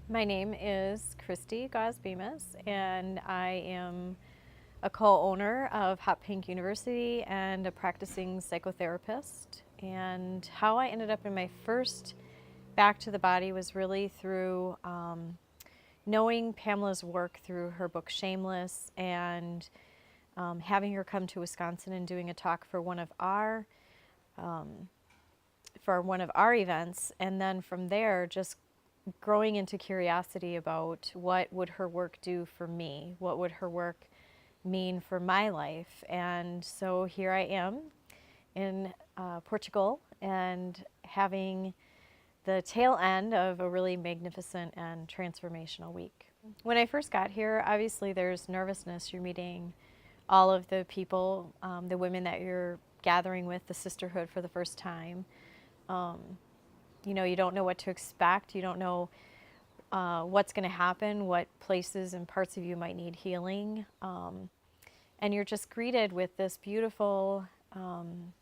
My name is Christy Gause-Bemis, and I am a co-owner of Hot Pink University and a practicing psychotherapist. And how I ended up in my first Back to the Body was really through knowing Pamela's work through her book Shameless, and having her come to Wisconsin and doing a talk for one of our events, and then from there just growing into curiosity about what would her work do for me, what would her work mean for my life. And so here I am in Portugal, and having the tail end of a really magnificent and transformational week. When I first got here, obviously there's nervousness. You're meeting all of the people, the women that you're gathering with, the sisterhood, for the first time. Um, you don't know what to expect. You don't know what's going to happen, what places and parts of you might need healing. And you're just greeted with this beautiful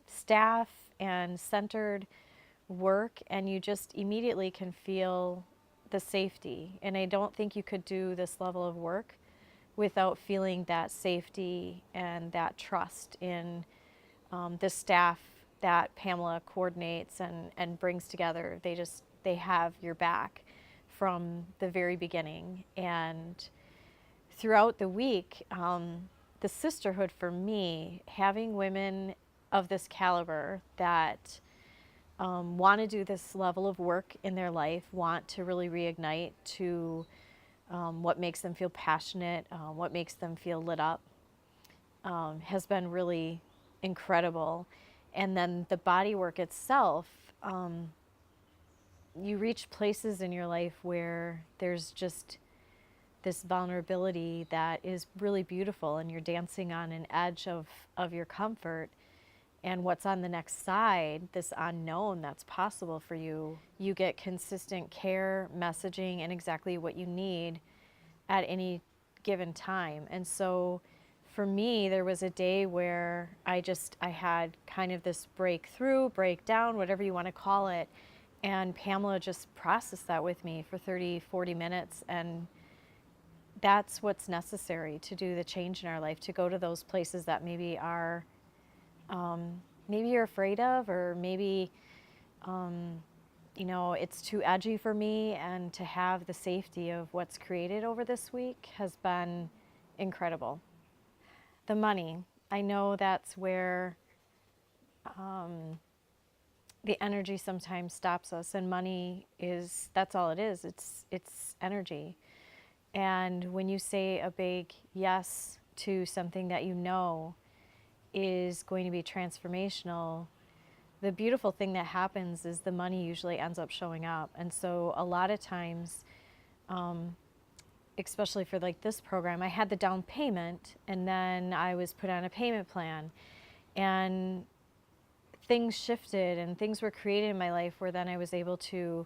staff and centered work, and you just immediately can feel the safety. And I don't think you could do this level of work without feeling that safety and that trust in the staff that Pamela coordinates and brings together. They have your back from the very beginning. And throughout the week, the sisterhood for me, having women of this caliber that want to do this level of work in their life, want to really reignite to what makes them feel passionate, what makes them feel lit up, has been really incredible. And then the body work itself, you reach places in your life where there's just this vulnerability that is really beautiful, and you're dancing on an edge of your comfort. And what's on the next side, this unknown that's possible for you, you get consistent care, messaging, and exactly what you need at any given time. And so for me, there was a day where I had kind of this breakthrough, breakdown, whatever you want to call it. And Pamela just processed that with me for 30, 40 minutes. And that's what's necessary to do the change in our life, to go to those places that maybe are, maybe you're afraid of, or maybe, it's too edgy for me. And to have the safety of what's created over this week has been incredible. The money, I know that's where the energy sometimes stops us, and money that's all it is. It's energy. And when you say a big yes to something that you know is going to be transformational, the beautiful thing that happens is the money usually ends up showing up. And so a lot of times, especially for like this program, I had the down payment, and then I was put on a payment plan, and things shifted and things were created in my life where then I was able to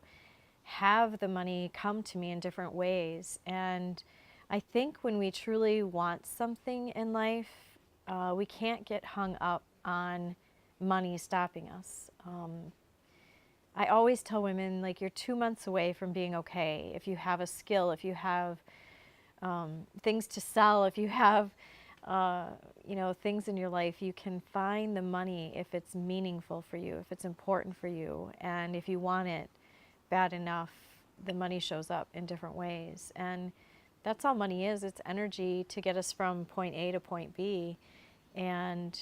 have the money come to me in different ways. And I think when we truly want something in life, we can't get hung up on money stopping us. I always tell women, like, you're 2 months away from being okay. If you have a skill, if you have things to sell, if you have things in your life, you can find the money if it's meaningful for you, if it's important for you, and if you want it bad enough, the money shows up in different ways. And that's all money is. It's energy to get us from point A to point B. And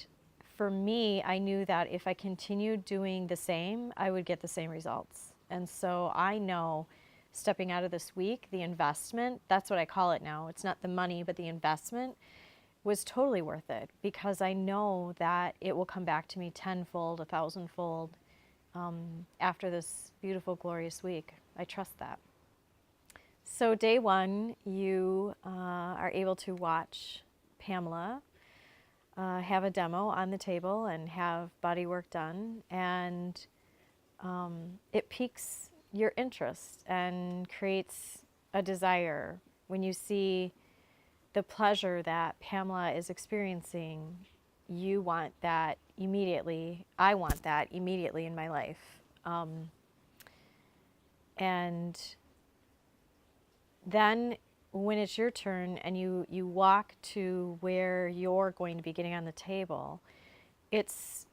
for me, I knew that if I continued doing the same, I would get the same results. And so I know, stepping out of this week, the investment, that's what I call it now. It's not the money, but the investment was totally worth it, because I know that it will come back to me tenfold, a thousandfold after this beautiful, glorious week. I trust that. So day one, you are able to watch Pamela have a demo on the table and have body work done, and it piques your interest and creates a desire. When you see the pleasure that Pamela is experiencing, you want that immediately. I want that immediately in my life. And then when it's your turn and you walk to where you're going to be getting on the table, it's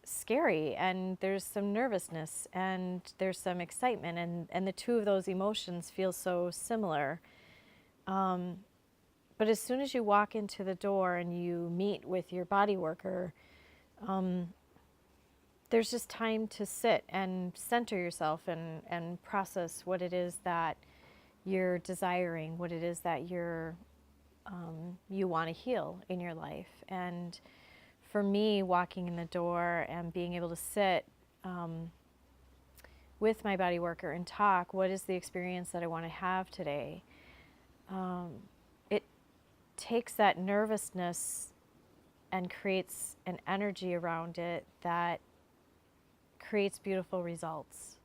scary, and there's some nervousness and there's some excitement, and the two of those emotions feel so similar. But as soon as you walk into the door and you meet with your body worker, there's just time to sit and center yourself and process what it is that you're desiring, what it is that you want to heal in your life. And for me, walking in the door and being able to sit with my body worker and talk, what is the experience that I want to have today? It takes that nervousness and creates an energy around it that creates beautiful results.